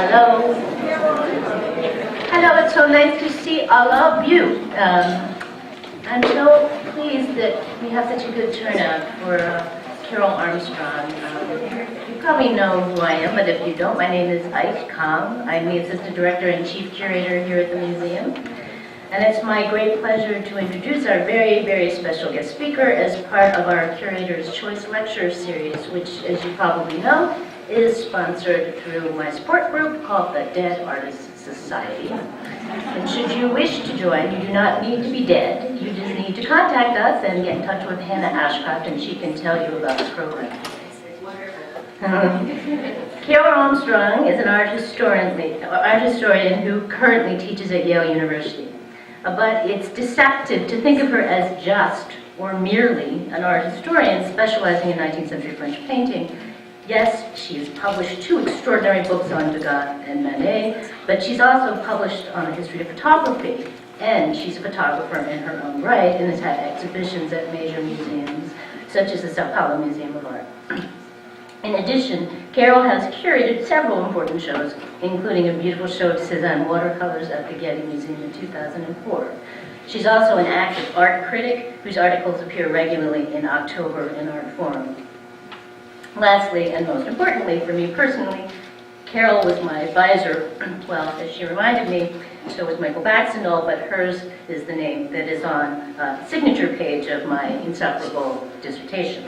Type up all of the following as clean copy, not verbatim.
Hello. Hello, it's so nice to see all of you. I'm so pleased that we have such a good turnout for Carol Armstrong. You probably know who I am, but if you don't, my name is Ike Kong. I'm the Assistant Director and Chief Curator here at the museum. And it's my great pleasure to introduce our very, very special guest speaker as part of our Curator's Choice Lecture Series, which, as you probably know, is sponsored through my support group called the Dead Artists Society. And should you wish to join, you do not need to be dead. You just need to contact us and get in touch with Hannah Ashcroft, and she can tell you about the program. Carol Armstrong is an art historian who currently teaches at Yale University. But it's deceptive to think of her as just or merely an art historian specializing in 19th century French painting. Yes, she has published 2 extraordinary books on Degas and Manet, but she's also published on the history of photography, and she's a photographer in her own right and has had exhibitions at major museums, such as the Sao Paulo Museum of Art. In addition, Carol has curated several important shows, including a beautiful show of Cézanne watercolors at the Getty Museum in 2004. She's also an active art critic whose articles appear regularly in October in Art Forum. Lastly, and most importantly for me personally, Carol was my advisor. Well, as she reminded me, so was Michael Baxendall, but hers is the name that is on the signature page of my insufferable dissertation.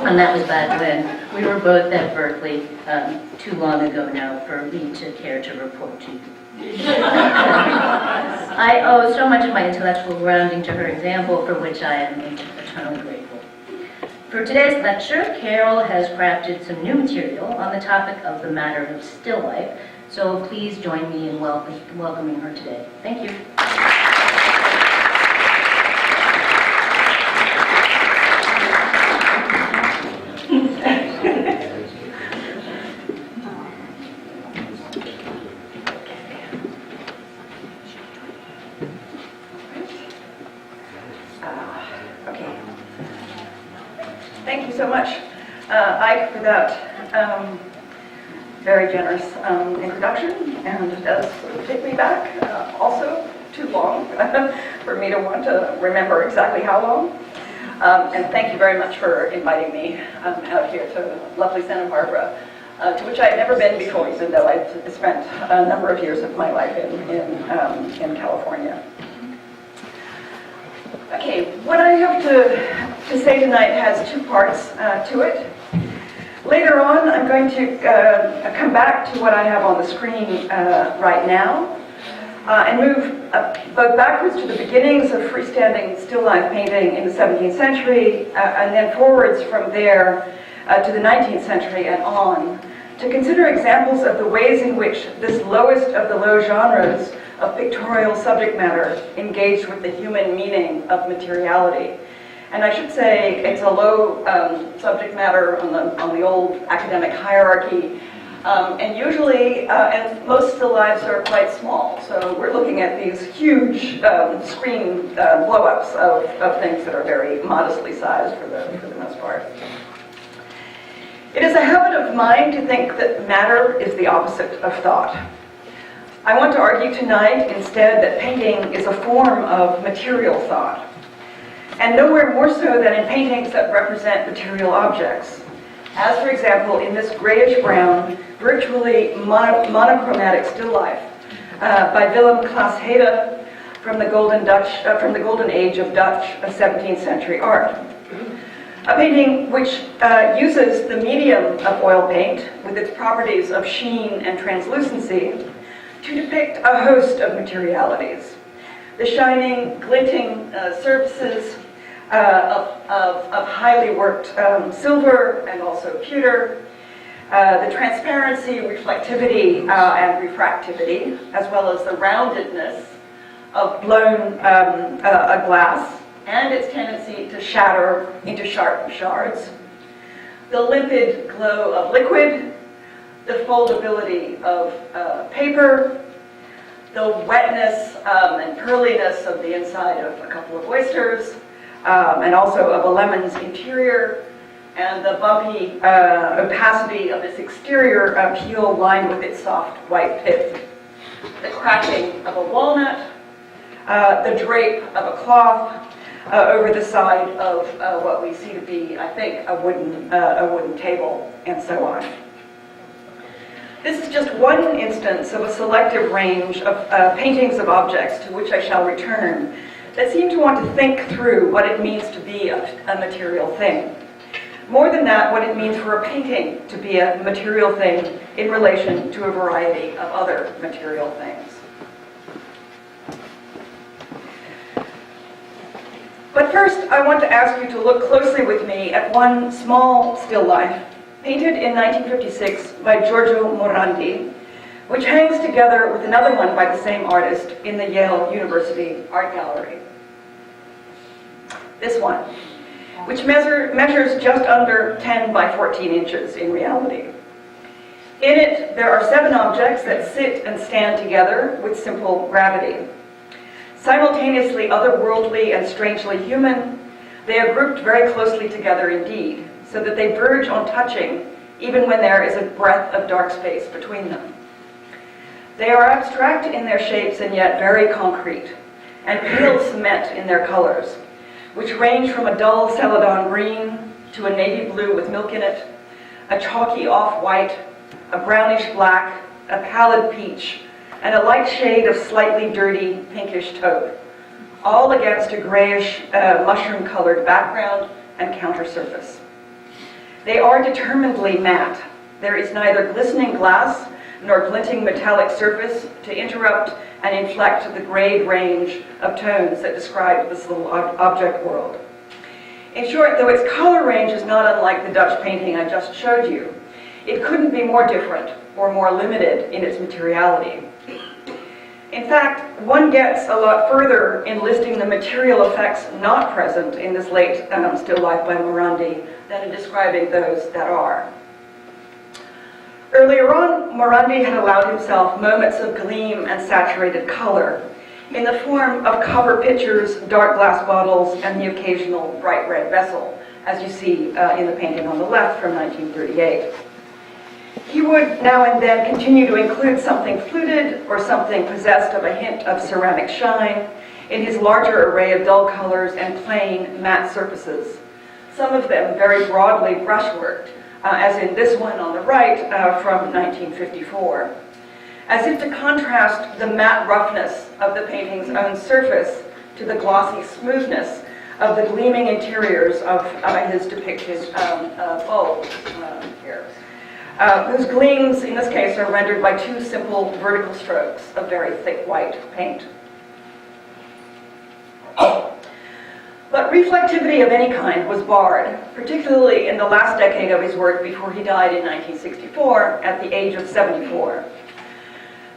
And that was back when we were both at Berkeley, too long ago now for me to care to report to you. I owe so much of my intellectual grounding to her example, for which I am eternally grateful. For today's lecture, Carol has crafted some new material on the topic of the matter of still life, so please join me in welcoming her today. Thank you. Thank you so much, Ike, for that very generous introduction, and it does take me back also too long for me to want to remember exactly how long. And thank you very much for inviting me out here to lovely Santa Barbara, to which I had never been before, even though I've spent a number of years of my life in California. Okay, what I have to say tonight has 2 parts to it. Later on, I'm going to come back to what I have on the screen right now and move both backwards to the beginnings of freestanding still life painting in the 17th century and then forwards from there to the 19th century and on to consider examples of the ways in which this lowest of the low genres of pictorial subject matter engaged with the human meaning of materiality. And I should say it's a low subject matter on the old academic hierarchy, and usually, and most still lives are quite small, so we're looking at these huge screen blow-ups of things that are very modestly sized for the most part. It is a habit of mine to think that matter is the opposite of thought. I want to argue tonight instead that painting is a form of material thought, and nowhere more so than in paintings that represent material objects, as for example in this grayish-brown, virtually monochromatic still life by Willem Klaas Hede from the golden age of Dutch 17th century art. A painting which uses the medium of oil paint with its properties of sheen and translucency to depict a host of materialities. The shining, glinting surfaces of highly worked silver and also pewter, the transparency, reflectivity, and refractivity, as well as the roundedness of blown a glass and its tendency to shatter into sharp shards, the limpid glow of liquid, the foldability of paper, the wetness and pearliness of the inside of a couple of oysters, and also of a lemon's interior, and the bumpy opacity of its exterior peel lined with its soft white pith. The cracking of a walnut, the drape of a cloth over the side of what we see to be, I think, a wooden table, and so on. This is just one instance of a selective range of paintings of objects to which I shall return that seem to want to think through what it means to be a material thing. More than that, what it means for a painting to be a material thing in relation to a variety of other material things. But first, I want to ask you to look closely with me at one small still life, painted in 1956 by Giorgio Morandi, which hangs together with another one by the same artist in the Yale University Art Gallery. This one, which measures just under 10 by 14 inches in reality. In it, there are 7 objects that sit and stand together with simple gravity. Simultaneously otherworldly and strangely human, they are grouped very closely together indeed, so that they verge on touching even when there is a breadth of dark space between them. They are abstract in their shapes and yet very concrete, and pale cement in their colors, which range from a dull celadon green to a navy blue with milk in it, a chalky off-white, a brownish black, a pallid peach, and a light shade of slightly dirty pinkish taupe, all against a grayish mushroom-colored background and counter surface. They are determinedly matte. There is neither glistening glass nor glinting metallic surface to interrupt and inflect the grade range of tones that describe this little object world. In short, though its color range is not unlike the Dutch painting I just showed you, it couldn't be more different or more limited in its materiality. In fact, one gets a lot further in listing the material effects not present in this late still life by Morandi than in describing those that are. Earlier on, Morandi had allowed himself moments of gleam and saturated color in the form of copper pitchers, dark glass bottles, and the occasional bright red vessel, as you see in the painting on the left from 1938. He would now and then continue to include something fluted or something possessed of a hint of ceramic shine in his larger array of dull colors and plain matte surfaces, some of them very broadly brushworked, as in this one on the right from 1954, as if to contrast the matte roughness of the painting's own surface to the glossy smoothness of the gleaming interiors of his depicted bulbs here, whose gleams in this case are rendered by 2 simple vertical strokes of very thick white paint. But reflectivity of any kind was barred, particularly in the last decade of his work before he died in 1964 at the age of 74.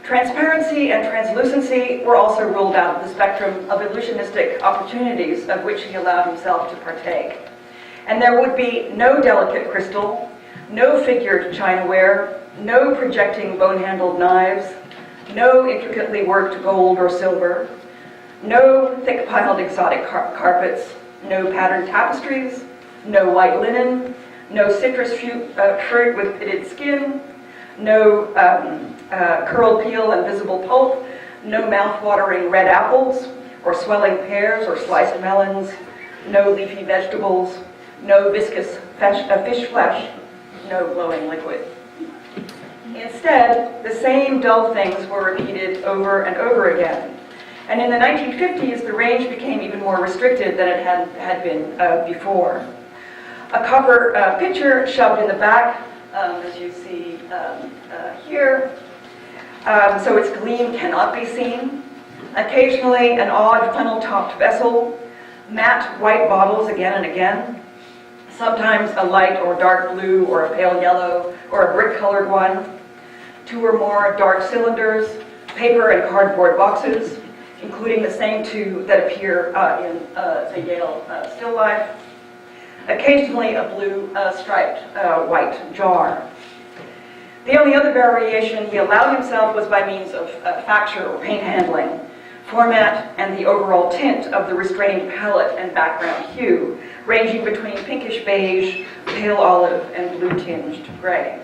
Transparency and translucency were also ruled out of the spectrum of illusionistic opportunities of which he allowed himself to partake. And there would be no delicate crystal, no figured chinaware, no projecting bone-handled knives, no intricately worked gold or silver, no thick-piled exotic carpets, no patterned tapestries, no white linen, no citrus fruit with pitted skin, no curled peel and visible pulp, no mouth-watering red apples, or swelling pears or sliced melons, no leafy vegetables, no viscous fish flesh, no glowing liquid. Instead, the same dull things were repeated over and over again. And in the 1950s, the range became even more restricted than it had been before. A copper pitcher shoved in the back, as you see here, so its gleam cannot be seen. Occasionally, an odd funnel-topped vessel, matte white bottles again and again, sometimes a light or dark blue or a pale yellow or a brick-colored one, 2 or more dark cylinders, paper and cardboard boxes, including the same 2 that appear in the Yale still life, occasionally a blue striped white jar. The only other variation he allowed himself was by means of facture or paint handling, format, and the overall tint of the restraining palette and background hue, ranging between pinkish beige, pale olive, and blue-tinged gray.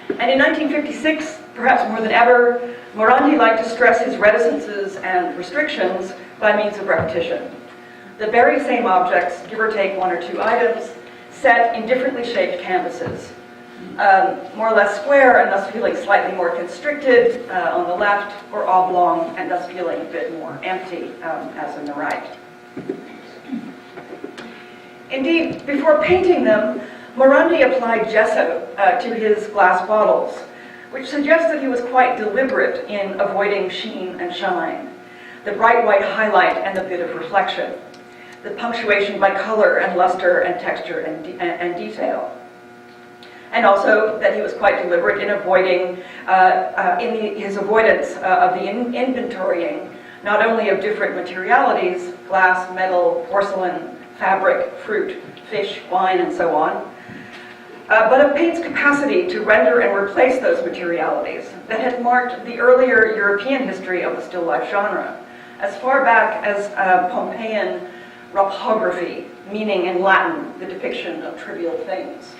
And in 1956, perhaps more than ever, Morandi liked to stress his reticences and restrictions by means of repetition. The very same objects, give or take one or two items, set in differently shaped canvases. More or less square and thus feeling slightly more constricted on the left, or oblong and thus feeling a bit more empty as in the right. Indeed, before painting them, Morandi applied gesso to his glass bottles, which suggests that he was quite deliberate in avoiding sheen and shine, the bright white highlight and the bit of reflection, the punctuation by color and luster and texture and detail. And also that he was quite deliberate in avoiding, his avoidance of the inventorying, not only of different materialities, glass, metal, porcelain, fabric, fruit, fish, wine, and so on, but of paint's capacity to render and replace those materialities that had marked the earlier European history of the still life genre, as far back as Pompeian rapography, meaning in Latin the depiction of trivial things.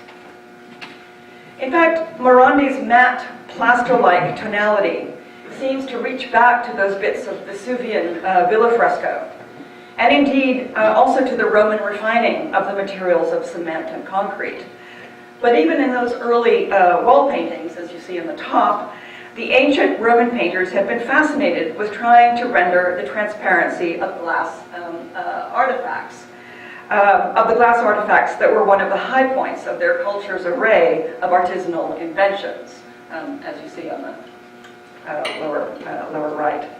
In fact, Morandi's matte, plaster-like tonality seems to reach back to those bits of Vesuvian villa fresco, and indeed also to the Roman refining of the materials of cement and concrete. But even in those early wall paintings, as you see in the top, the ancient Roman painters had been fascinated with trying to render the transparency of glass artifacts, that were one of the high points of their culture's array of artisanal inventions, as you see on the lower right.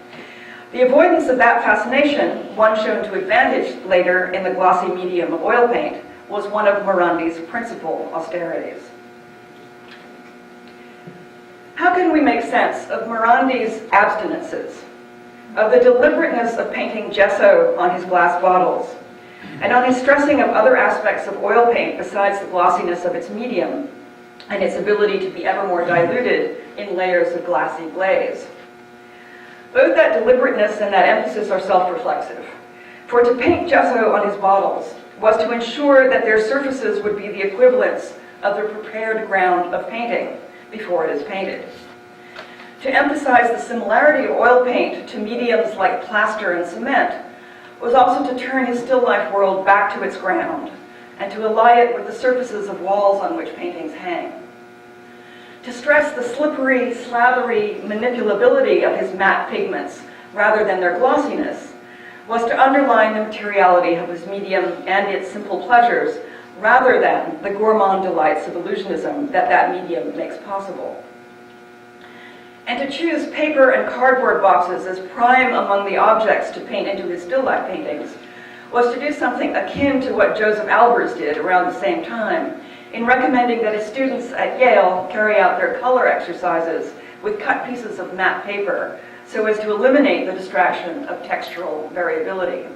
The avoidance of that fascination, one shown to advantage later in the glossy medium of oil paint, was one of Morandi's principal austerities. How can we make sense of Morandi's abstinences, of the deliberateness of painting gesso on his glass bottles, and on his stressing of other aspects of oil paint besides the glossiness of its medium and its ability to be ever more diluted in layers of glassy glaze? Both that deliberateness and that emphasis are self-reflexive. For to paint gesso on his bottles was to ensure that their surfaces would be the equivalents of the prepared ground of painting before it is painted. To emphasize the similarity of oil paint to mediums like plaster and cement was also to turn his still life world back to its ground and to ally it with the surfaces of walls on which paintings hang. To stress the slippery, slathery manipulability of his matte pigments rather than their glossiness was to underline the materiality of his medium and its simple pleasures rather than the gourmand delights of illusionism that medium makes possible. And to choose paper and cardboard boxes as prime among the objects to paint into his still life paintings was to do something akin to what Joseph Albers did around the same time in recommending that his students at Yale carry out their color exercises with cut pieces of matte paper so as to eliminate the distraction of textural variability.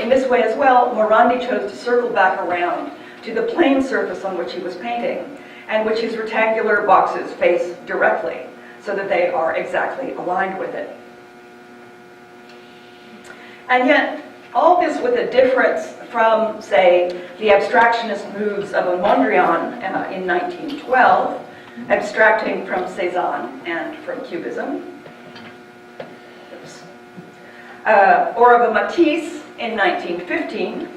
In this way as well, Morandi chose to circle back around to the plane surface on which he was painting and which his rectangular boxes face directly, so that they are exactly aligned with it. And yet, all this with a difference from, say, the abstractionist moves of a Mondrian in 1912, abstracting from Cézanne and from Cubism, or of a Matisse in 1915,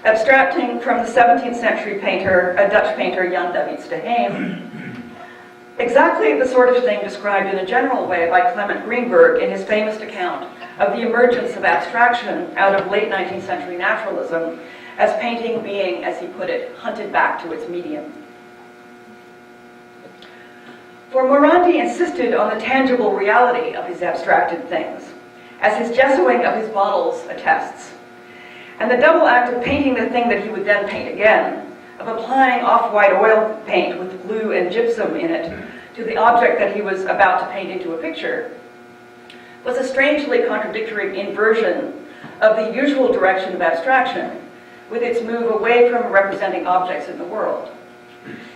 abstracting from the 17th century painter, a Dutch painter, Jan Davids de Heem. Exactly the sort of thing described in a general way by Clement Greenberg in his famous account of the emergence of abstraction out of late 19th century naturalism, as painting being, as he put it, hunted back to its medium. For Morandi insisted on the tangible reality of his abstracted things, as his gessoing of his bottles attests. And the double act of painting the thing that he would then paint again, of applying off-white oil paint with glue and gypsum in it to the object that he was about to paint into a picture, was a strangely contradictory inversion of the usual direction of abstraction, with its move away from representing objects in the world.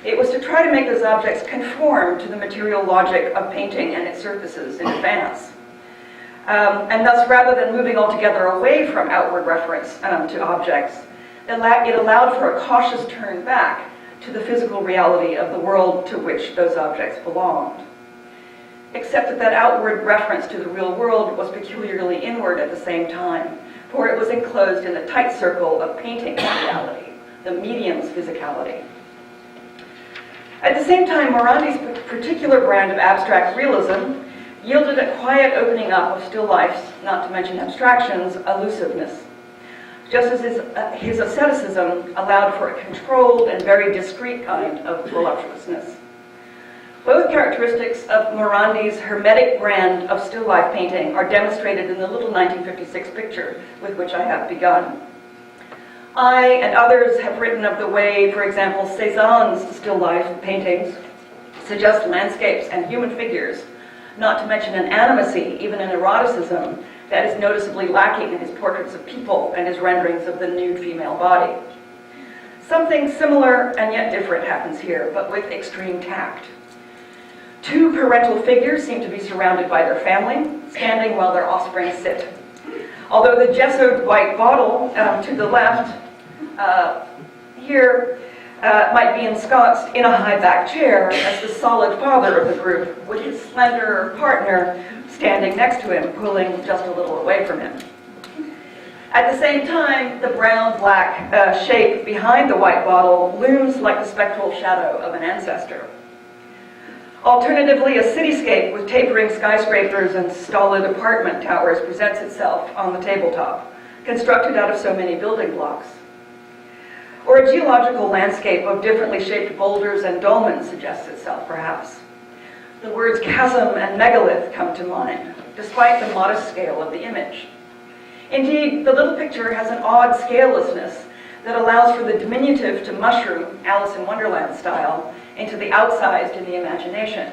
It was to try to make those objects conform to the material logic of painting and its surfaces in advance, And thus, rather than moving altogether away from outward reference to objects, it allowed for a cautious turn back to the physical reality of the world to which those objects belonged. Except that outward reference to the real world was peculiarly inward at the same time, for it was enclosed in the tight circle of painting reality, the medium's physicality. At the same time, Morandi's particular brand of abstract realism yielded a quiet opening up of still life's, not to mention abstractions, elusiveness, just as his asceticism allowed for a controlled and very discreet kind of voluptuousness. Both characteristics of Morandi's hermetic brand of still life painting are demonstrated in the little 1956 picture with which I have begun. I and others have written of the way, for example, Cézanne's still life paintings suggest landscapes and human figures, not to mention an animacy, even an eroticism, that is noticeably lacking in his portraits of people and his renderings of the nude female body. Something similar and yet different happens here, but with extreme tact. Two parental figures seem to be surrounded by their family, standing while their offspring sit. Although the gessoed white bottle to the left here might be ensconced in a high-backed chair as the solid father of the group, with his slender partner standing next to him, pulling just a little away from him. At the same time, the brown-black shape behind the white bottle looms like the spectral shadow of an ancestor. Alternatively, a cityscape with tapering skyscrapers and stolid apartment towers presents itself on the tabletop, constructed out of so many building blocks. Or a geological landscape of differently shaped boulders and dolmens suggests itself, perhaps. The words chasm and megalith come to mind, despite the modest scale of the image. Indeed, the little picture has an odd scalelessness that allows for the diminutive to mushroom, Alice in Wonderland style, into the outsized in the imagination,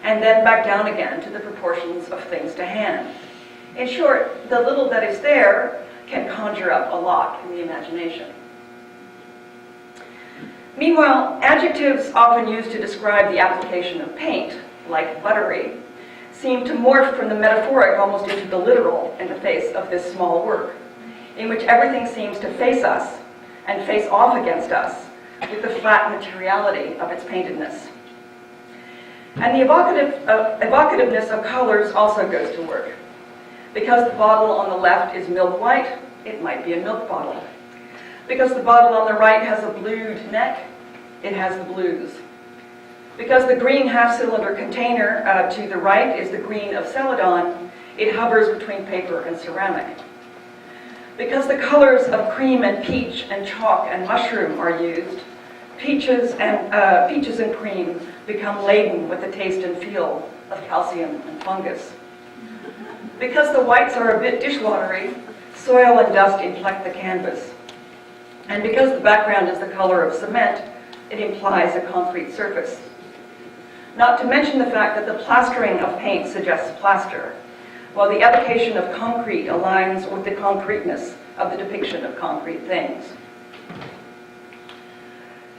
and then back down again to the proportions of things to hand. In short, the little that is there can conjure up a lot in the imagination. Meanwhile, adjectives often used to describe the application of paint, like buttery, seem to morph from the metaphoric almost into the literal in the face of this small work, in which everything seems to face us and face off against us with the flat materiality of its paintedness. And the evocativeness of colors also goes to work. Because the bottle on the left is milk white, it might be a milk bottle. Because the bottle on the right has a blued neck, it has the blues. Because the green half-cylinder container to the right is the green of celadon, it hovers between paper and ceramic. Because the colors of cream and peach and chalk and mushroom are used, peaches and cream become laden with the taste and feel of calcium and fungus. Because the whites are a bit dishwatery, soil and dust inflect the canvas. And because the background is the color of cement, it implies a concrete surface. Not to mention the fact that the plastering of paint suggests plaster, while the evocation of concrete aligns with the concreteness of the depiction of concrete things.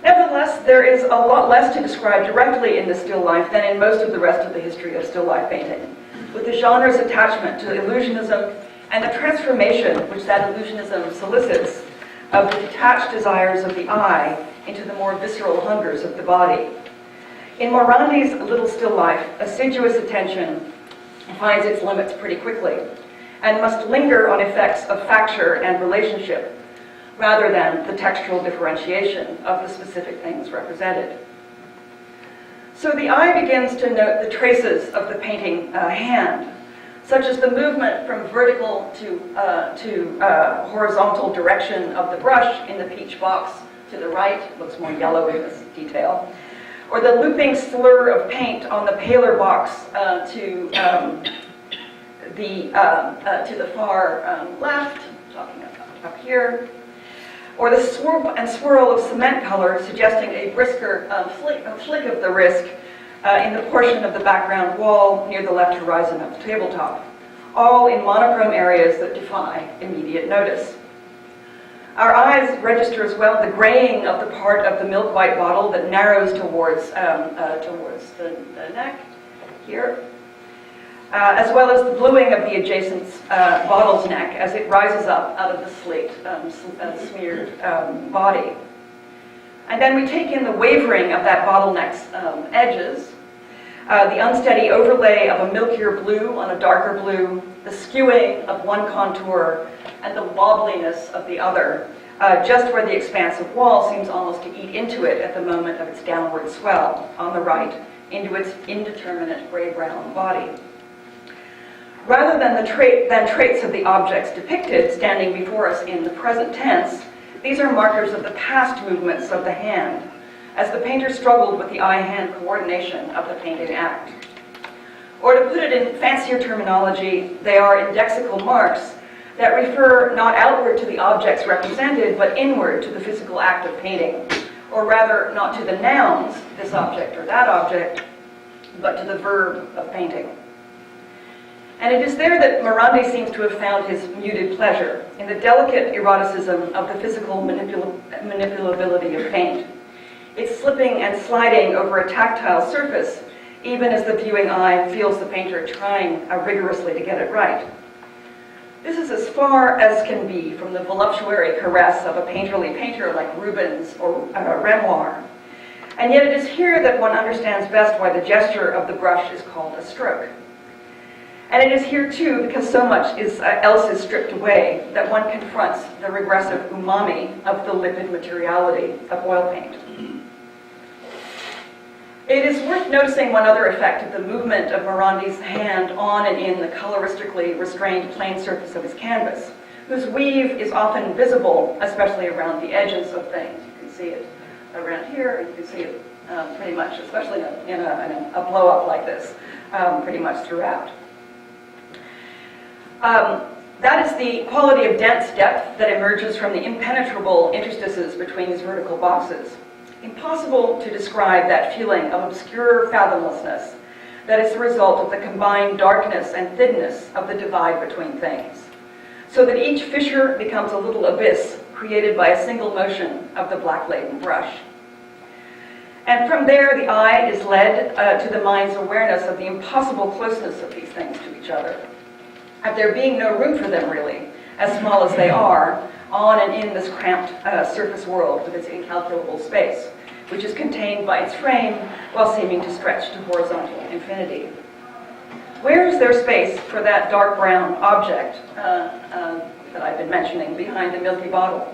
Nevertheless, there is a lot less to describe directly in the still life than in most of the rest of the history of still life painting, with the genre's attachment to illusionism and the transformation which that illusionism solicits of the detached desires of the eye into the more visceral hungers of the body. In Morandi's little still life, assiduous attention finds its limits pretty quickly and must linger on effects of facture and relationship rather than the textual differentiation of the specific things represented. So the eye begins to note the traces of the painting hand, such as the movement from vertical to horizontal direction of the brush in the peach box to the right, looks more yellow in this detail, or the looping slur of paint on the paler box to the far left, talking up here, or the swirl and swirl of cement color suggesting a brisker flick of the wrist in the portion of the background wall near the left horizon of the tabletop, all in monochrome areas that defy immediate notice. Our eyes register as well the graying of the part of the milk white bottle that narrows towards the neck here, as well as the bluing of the adjacent bottle's neck as it rises up out of the slate smeared body. And then we take in the wavering of that bottleneck's edges, the unsteady overlay of a milkier blue on a darker blue, the skewing of one contour, and the wobbliness of the other, just where the expansive wall seems almost to eat into it at the moment of its downward swell on the right into its indeterminate gray-brown body. Rather than traits of the objects depicted standing before us in the present tense, these are markers of the past movements of the hand, as the painter struggled with the eye-hand coordination of the painting act. Or to put it in fancier terminology, they are indexical marks that refer not outward to the objects represented, but inward to the physical act of painting, or rather not to the nouns, this object or that object, but to the verb of painting. And it is there that Morandi seems to have found his muted pleasure, in the delicate eroticism of the physical manipulability of paint. It's slipping and sliding over a tactile surface, even as the viewing eye feels the painter trying rigorously to get it right. This is as far as can be from the voluptuary caress of a painterly painter like Rubens or Renoir. And yet it is here that one understands best why the gesture of the brush is called a stroke. And it is here too, because so much else is stripped away, that one confronts the regressive umami of the lipid materiality of oil paint. It is worth noticing one other effect of the movement of Morandi's hand on and in the coloristically restrained plain surface of his canvas, whose weave is often visible, especially around the edges of things. You can see it around here, and you can see it pretty much, especially in a blow-up like this, pretty much throughout. That is the quality of dense depth that emerges from the impenetrable interstices between these vertical boxes. Impossible to describe that feeling of obscure fathomlessness that is the result of the combined darkness and thinness of the divide between things, so that each fissure becomes a little abyss created by a single motion of the black-laden brush. And from there, the eye is led to the mind's awareness of the impossible closeness of these things to each other, of there being no room for them really, as small as they are, on and in this cramped surface world with its incalculable space, which is contained by its frame while seeming to stretch to horizontal infinity. Where is there space for that dark brown object that I've been mentioning behind the milky bottle?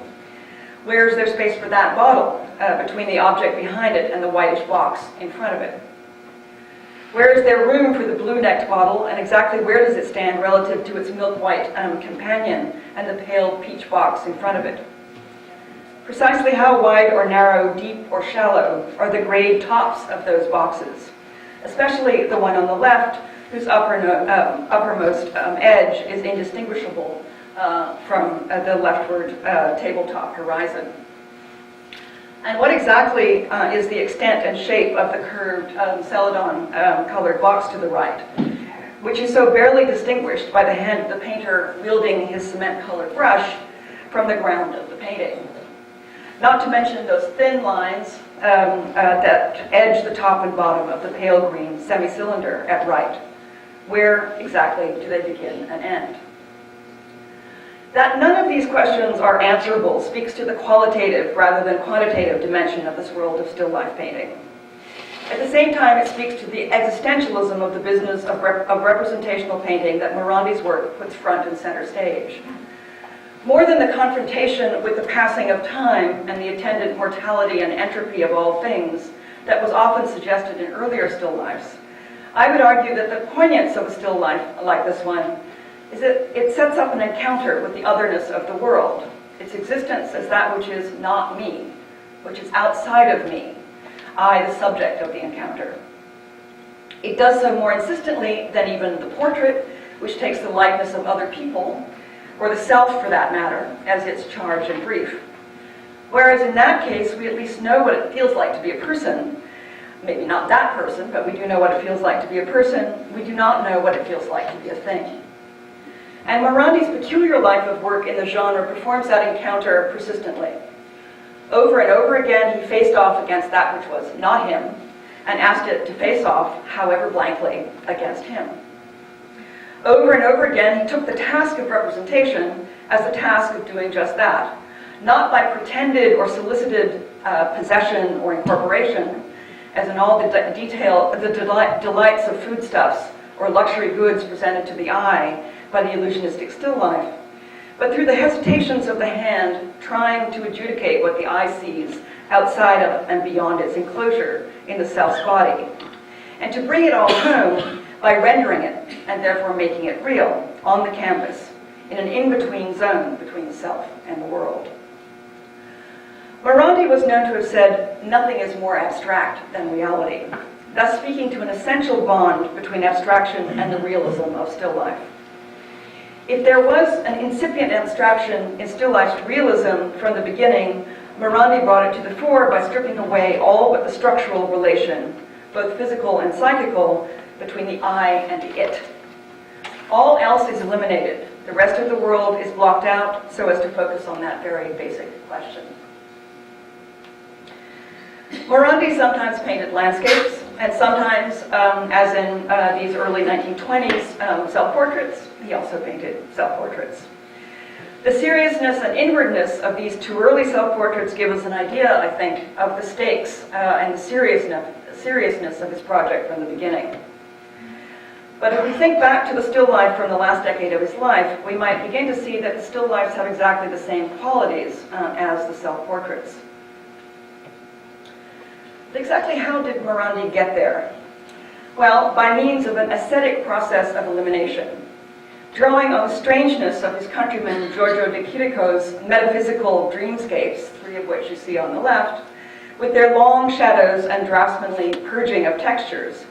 Where is there space for that bottle between the object behind it and the whitish box in front of it? Where is there room for the blue-necked bottle, and exactly where does it stand relative to its milk-white companion and the pale peach box in front of it? Precisely how wide or narrow, deep or shallow are the grayed tops of those boxes, especially the one on the left, whose uppermost edge is indistinguishable from the leftward tabletop horizon. And what exactly is the extent and shape of the curved celadon-colored box to the right, which is so barely distinguished by the hand of the painter wielding his cement-colored brush from the ground of the painting? Not to mention those thin lines that edge the top and bottom of the pale green semi-cylinder at right. Where exactly do they begin and end? That none of these questions are answerable speaks to the qualitative rather than quantitative dimension of this world of still life painting. At the same time, it speaks to the existentialism of the business of representational painting that Morandi's work puts front and center stage. More than the confrontation with the passing of time and the attendant mortality and entropy of all things that was often suggested in earlier still lifes, I would argue that the poignance of a still life like this one is that it sets up an encounter with the otherness of the world, its existence as that which is not me, which is outside of me, I, the subject of the encounter. It does so more insistently than even the portrait, which takes the likeness of other people, or the self for that matter, as its charge and brief. Whereas in that case, we at least know what it feels like to be a person. Maybe not that person, but we do know what it feels like to be a person. We do not know what it feels like to be a thing. And Morandi's peculiar life of work in the genre performs that encounter persistently. Over and over again, he faced off against that which was not him, and asked it to face off, however blankly, against him. Over and over again, he took the task of representation as the task of doing just that, not by pretended or solicited possession or incorporation, as in all the delights of foodstuffs or luxury goods presented to the eye by the illusionistic still life, but through the hesitations of the hand trying to adjudicate what the eye sees outside of and beyond its enclosure in the self's body, and to bring it all home by rendering it and therefore making it real on the canvas in an in-between zone between the self and the world. Morandi was known to have said, "Nothing is more abstract than reality," thus speaking to an essential bond between abstraction and the realism of still life. If there was an incipient abstraction in still life's realism from the beginning, Morandi brought it to the fore by stripping away all but the structural relation, both physical and psychical, between the I and the it. All else is eliminated. The rest of the world is blocked out so as to focus on that very basic question. Morandi sometimes painted landscapes, and sometimes, as in these early 1920s self-portraits, he also painted self-portraits. The seriousness and inwardness of these two early self-portraits give us an idea, I think, of the stakes and the seriousness of his project from the beginning. But if we think back to the still life from the last decade of his life, we might begin to see that the still lifes have exactly the same qualities as the self-portraits. But exactly how did Morandi get there? Well, by means of an ascetic process of elimination, drawing on the strangeness of his countryman Giorgio de Chirico's metaphysical dreamscapes, three of which you see on the left, with their long shadows and draftsmanly purging of textures,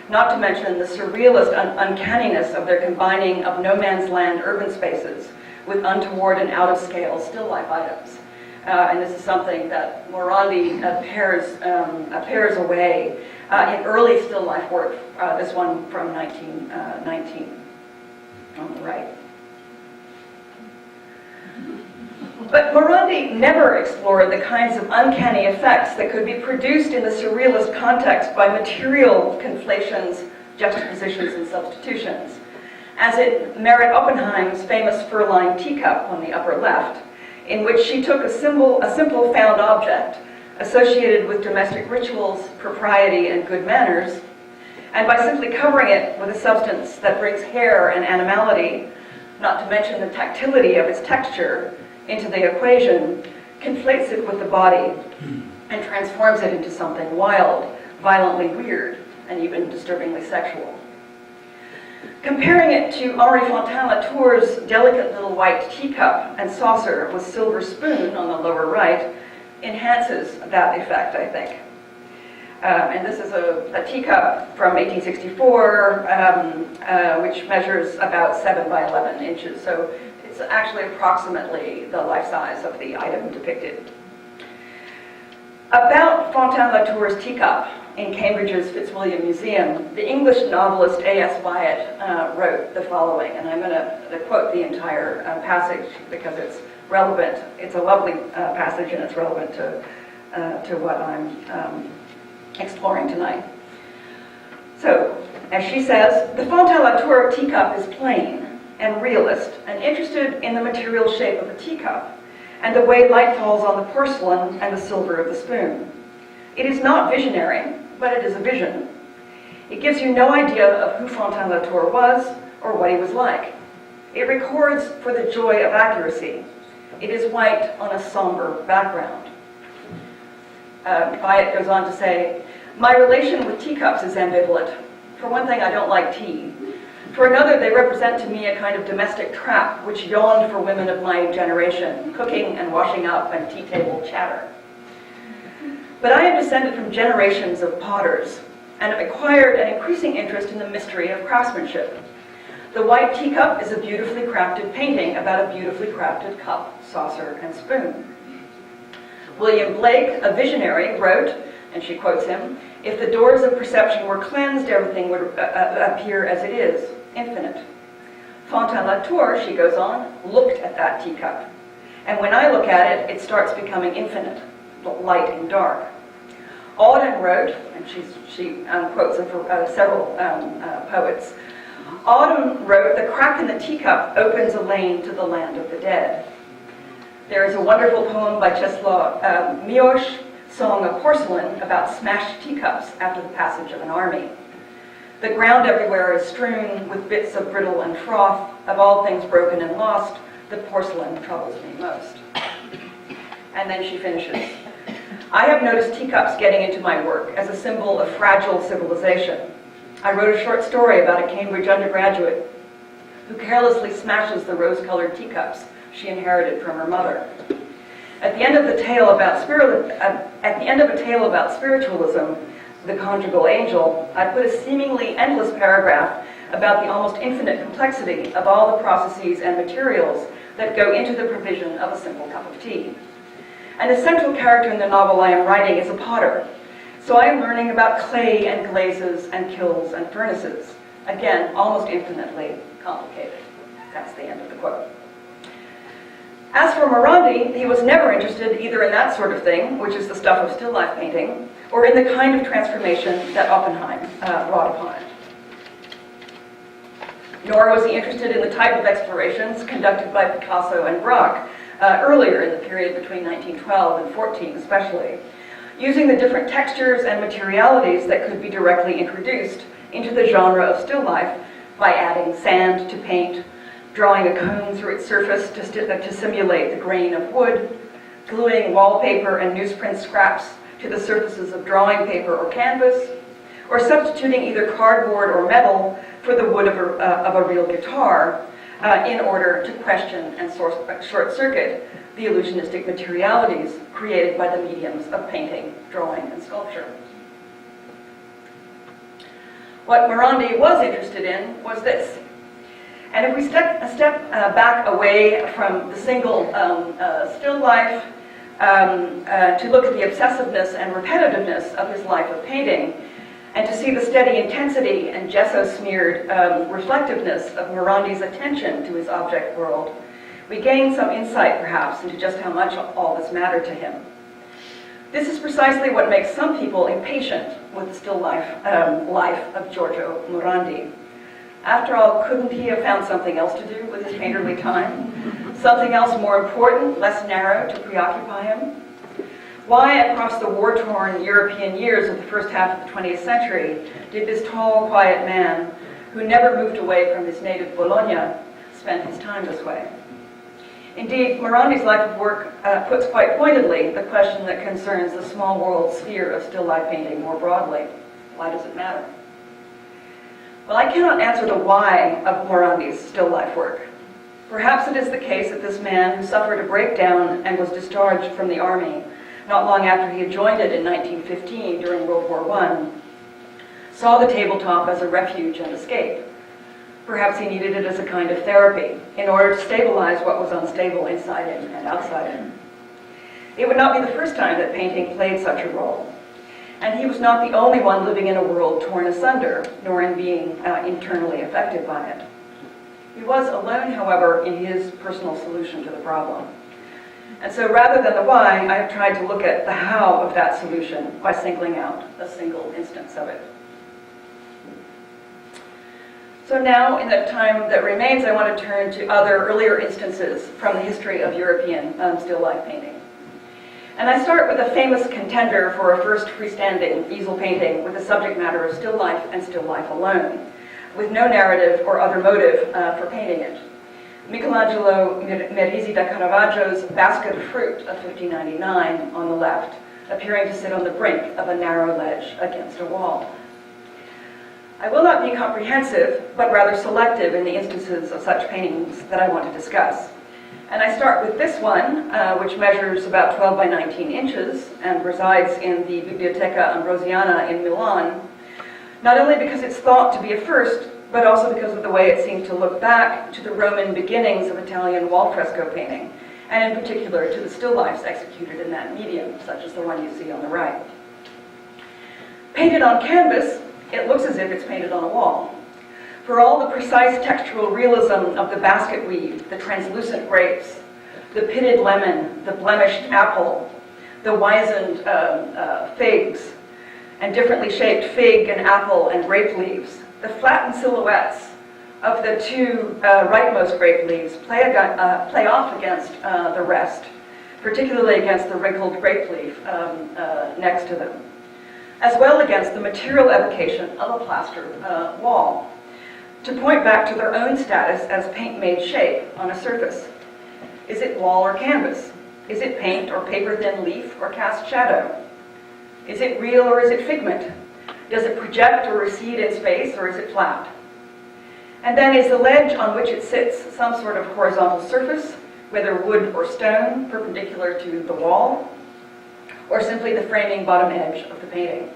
not to mention the surrealist uncanniness of their combining of no man's land urban spaces with untoward and out-of-scale still life items. And this is something that Morandi pairs away in early still life work, this one from 1919 on the right. But Morandi never explored the kinds of uncanny effects that could be produced in the surrealist context by material conflations, juxtapositions, and substitutions, as in Merritt Oppenheim's famous fur-lined teacup on the upper left, in which she took a simple found object associated with domestic rituals, propriety, and good manners, and by simply covering it with a substance that brings hair and animality, not to mention the tactility of its texture, into the equation, conflates it with the body, and transforms it into something wild, violently weird, and even disturbingly sexual. Comparing it to Henri Fontaine-Latour's delicate little white teacup and saucer with silver spoon on the lower right enhances that effect, I think. And this is a teacup from 1864, which measures about 7 by 11 inches. So it's actually approximately the life size of the item depicted. About Fontaine-Latour's teacup in Cambridge's Fitzwilliam Museum, the English novelist A.S. Wyatt wrote the following, and I'm going to quote the entire passage because it's relevant. It's a lovely passage and it's relevant to what I'm exploring tonight. So, as she says, the Fontaine-Latour teacup is plain and realist and interested in the material shape of a teacup and the way light falls on the porcelain and the silver of the spoon. It is not visionary, but it is a vision. It gives you no idea of who Fontaine-Latour was or what he was like. It records for the joy of accuracy. It is white on a somber background. Wyatt goes on to say, my relation with teacups is ambivalent. For one thing, I don't like tea. For another, they represent to me a kind of domestic trap which yawned for women of my generation, cooking and washing up and tea table chatter. But I am descended from generations of potters and have acquired an increasing interest in the mystery of craftsmanship. The white teacup is a beautifully crafted painting about a beautifully crafted cup, saucer, and spoon. William Blake, a visionary, wrote, and she quotes him, if the doors of perception were cleansed, everything would appear as it is, infinite. Fontaine-Latour, she goes on, looked at that teacup. And when I look at it, it starts becoming infinite, light and dark. Auden wrote, and she quotes several poets, Autumn wrote, "The crack in the teacup opens a lane to the land of the dead." There is a wonderful poem by Czesław Miłosz, Song of Porcelain, about smashed teacups after the passage of an army. The ground everywhere is strewn with bits of brittle and froth. Of all things broken and lost, the porcelain troubles me most. And then she finishes. I have noticed teacups getting into my work as a symbol of fragile civilization. I wrote a short story about a Cambridge undergraduate who carelessly smashes the rose-colored teacups she inherited from her mother. At the end of a tale about spiritualism, The Conjugal Angel, I put a seemingly endless paragraph about the almost infinite complexity of all the processes and materials that go into the provision of a simple cup of tea. And the central character in the novel I am writing is a potter. So I am learning about clay and glazes and kilns and furnaces. Again, almost infinitely complicated. That's the end of the quote. As for Morandi, he was never interested either in that sort of thing, which is the stuff of still life painting, or in the kind of transformation that Oppenheim wrought upon it. Nor was he interested in the type of explorations conducted by Picasso and Braque earlier in the period between 1912 and 14 especially, using the different textures and materialities that could be directly introduced into the genre of still life by adding sand to paint, drawing a cone through its surface to simulate the grain of wood, gluing wallpaper and newsprint scraps to the surfaces of drawing paper or canvas, or substituting either cardboard or metal for the wood of a real guitar in order to question and short-circuit the illusionistic materialities created by the mediums of painting, drawing, and sculpture. What Morandi was interested in was this. And if we step back away from the single still life to look at the obsessiveness and repetitiveness of his life of painting, and to see the steady intensity and gesso-smeared reflectiveness of Morandi's attention to his object world, we gain some insight, perhaps, into just how much all this mattered to him. This is precisely what makes some people impatient with the still life of Giorgio Morandi. After all, couldn't he have found something else to do with his painterly time? Something else more important, less narrow, to preoccupy him? Why, across the war-torn European years of the first half of the 20th century, did this tall, quiet man, who never moved away from his native Bologna, spend his time this way? Indeed, Morandi's life of work puts quite pointedly the question that concerns the small world sphere of still life painting more broadly. Why does it matter? Well, I cannot answer the why of Morandi's still life work. Perhaps it is the case that this man, who suffered a breakdown and was discharged from the army not long after he had joined it in 1915 during World War I, saw the tabletop as a refuge and escape. Perhaps he needed it as a kind of therapy in order to stabilize what was unstable inside him and outside him. It would not be the first time that painting played such a role. And he was not the only one living in a world torn asunder, nor in being internally affected by it. He was alone, however, in his personal solution to the problem. And so rather than the why, I have tried to look at the how of that solution by singling out a single instance of it. So now, in the time that remains, I want to turn to other earlier instances from the history of European still life painting. And I start with a famous contender for a first freestanding easel painting with the subject matter of still life and still life alone, with no narrative or other motive for painting it. Michelangelo Merisi da Caravaggio's Basket of Fruit of 1599 on the left, appearing to sit on the brink of a narrow ledge against a wall. I will not be comprehensive, but rather selective in the instances of such paintings that I want to discuss. And I start with this one, which measures about 12 by 19 inches and resides in the Biblioteca Ambrosiana in Milan, not only because it's thought to be a first, but also because of the way it seems to look back to the Roman beginnings of Italian wall fresco painting, and in particular to the still lifes executed in that medium, such as the one you see on the right. Painted on canvas, it looks as if it's painted on a wall. For all the precise textural realism of the basket weave, the translucent grapes, the pitted lemon, the blemished apple, the wizened figs, and differently shaped fig and apple and grape leaves, the flattened silhouettes, of the two rightmost grape leaves play off against the rest, particularly against the wrinkled grape leaf next to them, as well against the material evocation of a plaster wall, to point back to their own status as paint-made shape on a surface. Is it wall or canvas? Is it paint or paper-thin leaf or cast shadow? Is it real or is it figment? Does it project or recede in space, or is it flat? And then is the ledge on which it sits some sort of horizontal surface, whether wood or stone, perpendicular to the wall, or simply the framing bottom edge of the painting?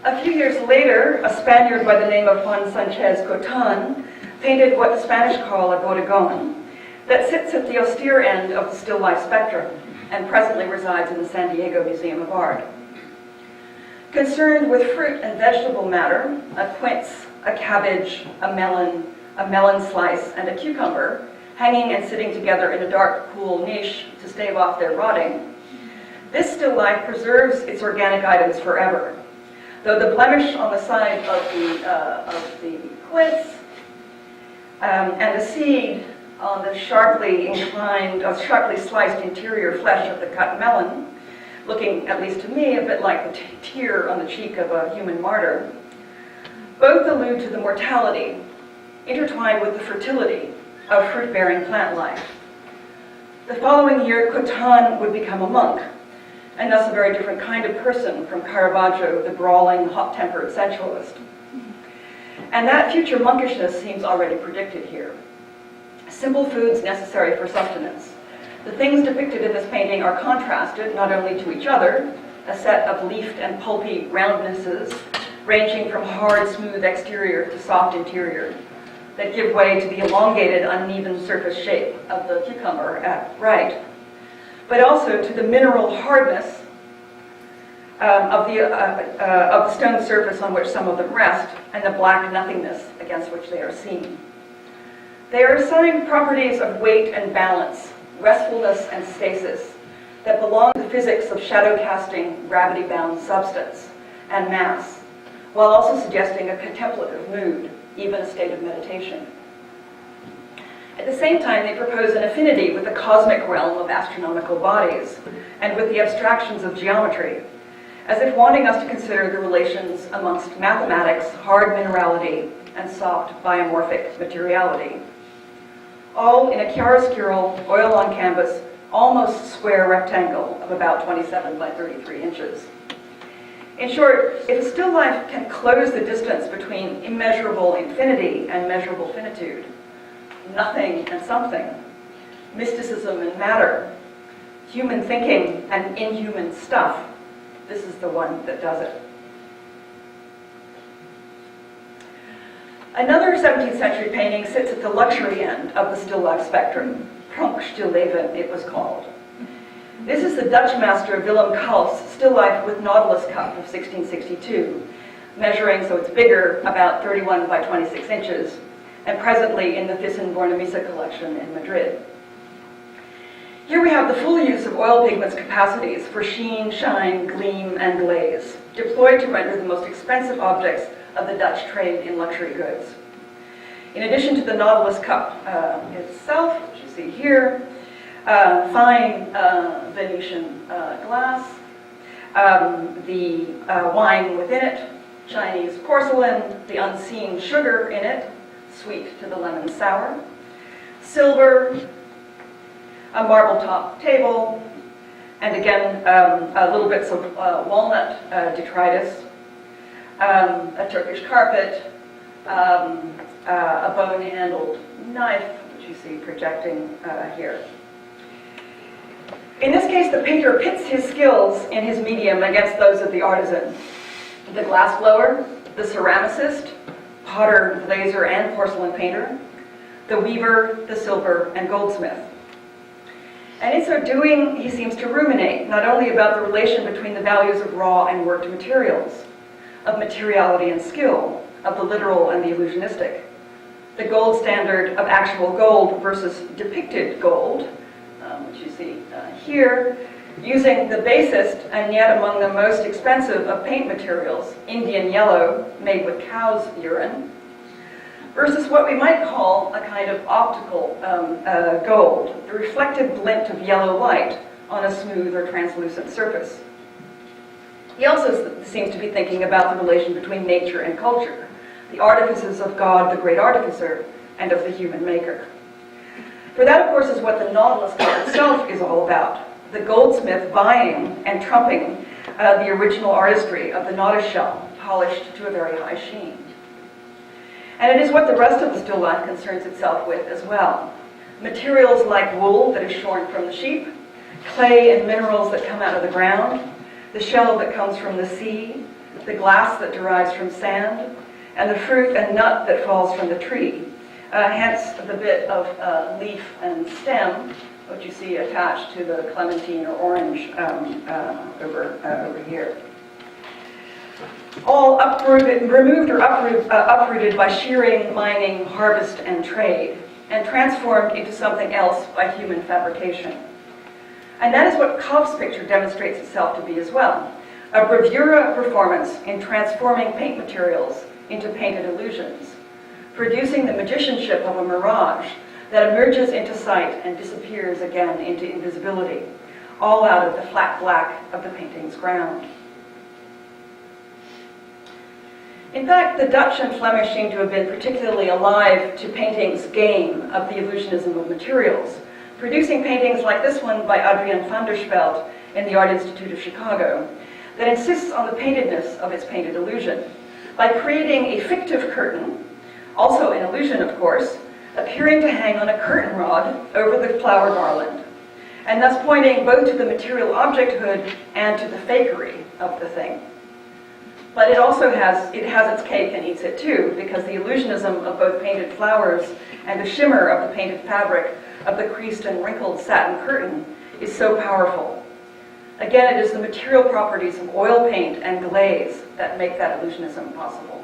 A few years later, a Spaniard by the name of Juan Sanchez Cotan painted what the Spanish call a bodegon, that sits at the austere end of the still life spectrum and presently resides in the San Diego Museum of Art. Concerned with fruit and vegetable matter, a quince, a cabbage, a melon slice, and a cucumber, hanging and sitting together in a dark, cool niche to stave off their rotting, this still life preserves its organic items forever, though the blemish on the side of the quince and the seed on the sharply sliced interior flesh of the cut melon, looking, at least to me, a bit like the tear on the cheek of a human martyr, both allude to the mortality, intertwined with the fertility, of fruit-bearing plant life. The following year, Cotan would become a monk, and thus a very different kind of person from Caravaggio, the brawling, hot-tempered sensualist. And that future monkishness seems already predicted here. Simple foods necessary for sustenance. The things depicted in this painting are contrasted not only to each other, a set of leafed and pulpy roundnesses, ranging from hard, smooth exterior to soft interior, that give way to the elongated, uneven surface shape of the cucumber at right, but also to the mineral hardness of the stone surface on which some of them rest, and the black nothingness against which they are seen. They are assigned properties of weight and balance, restfulness and stasis, that belong to the physics of shadow-casting, gravity-bound substance and mass, while also suggesting a contemplative mood, even a state of meditation. At the same time, they propose an affinity with the cosmic realm of astronomical bodies and with the abstractions of geometry, as if wanting us to consider the relations amongst mathematics, hard minerality, and soft biomorphic materiality. All in a chiaroscuro, oil on canvas, almost square rectangle of about 27 by 33 inches. In short, if a still life can close the distance between immeasurable infinity and measurable finitude, nothing and something, mysticism and matter, human thinking and inhuman stuff, this is the one that does it. Another 17th century painting sits at the luxury end of the still life spectrum. Pronkstillleben, it was called. This is the Dutch master Willem Kalf's still life with Nautilus cup of 1662, measuring, so it's bigger, about 31 by 26 inches, and presently in the Thyssen-Bornemisza collection in Madrid. Here we have the full use of oil pigment's capacities for sheen, shine, gleam, and glaze, deployed to render the most expensive objects of the Dutch trade in luxury goods. In addition to the Nautilus cup itself, which you see here, fine Venetian glass, the wine within it, Chinese porcelain, the unseen sugar in it, sweet to the lemon sour, silver, a marble top table, and again, little bits of walnut detritus, a Turkish carpet, a bone-handled knife, which you see projecting here. In this case, the painter pits his skills in his medium against those of the artisan. The glassblower, the ceramicist, potter, glazer, and porcelain painter, the weaver, the silver, and goldsmith. And in so doing, he seems to ruminate not only about the relation between the values of raw and worked materials, of materiality and skill, of the literal and the illusionistic, the gold standard of actual gold versus depicted gold, which you see here, using the basest and yet among the most expensive of paint materials, Indian yellow, made with cow's urine, versus what we might call a kind of optical gold, the reflective glint of yellow light on a smooth or translucent surface. He also seems to be thinking about the relation between nature and culture, the artifices of God, the great artificer, and of the human maker. For that, of course, is what the Nautilus art itself is all about, the goldsmith vying and trumping the original artistry of the nautis shell, polished to a very high sheen. And it is what the rest of the still life concerns itself with as well. Materials like wool that is shorn from the sheep, clay and minerals that come out of the ground, the shell that comes from the sea, the glass that derives from sand, and the fruit and nut that falls from the tree. Hence the bit of leaf and stem, which you see attached to the clementine or orange over here. All removed or uprooted by shearing, mining, harvest, and trade, and transformed into something else by human fabrication. And that is what Kauf's picture demonstrates itself to be as well, a bravura performance in transforming paint materials into painted illusions, producing the magicianship of a mirage that emerges into sight and disappears again into invisibility, all out of the flat black of the painting's ground. In fact, the Dutch and Flemish seem to have been particularly alive to painting's game of the illusionism of materials, producing paintings like this one by Adriaan van der Speld in the Art Institute of Chicago, that insists on the paintedness of its painted illusion, by creating a fictive curtain, also an illusion of course, appearing to hang on a curtain rod over the flower garland, and thus pointing both to the material objecthood and to the fakery of the thing. But it also has its cake and eats it too, because the illusionism of both painted flowers and the shimmer of the painted fabric of the creased and wrinkled satin curtain is so powerful. Again, it is the material properties of oil paint and glaze that make that illusionism possible.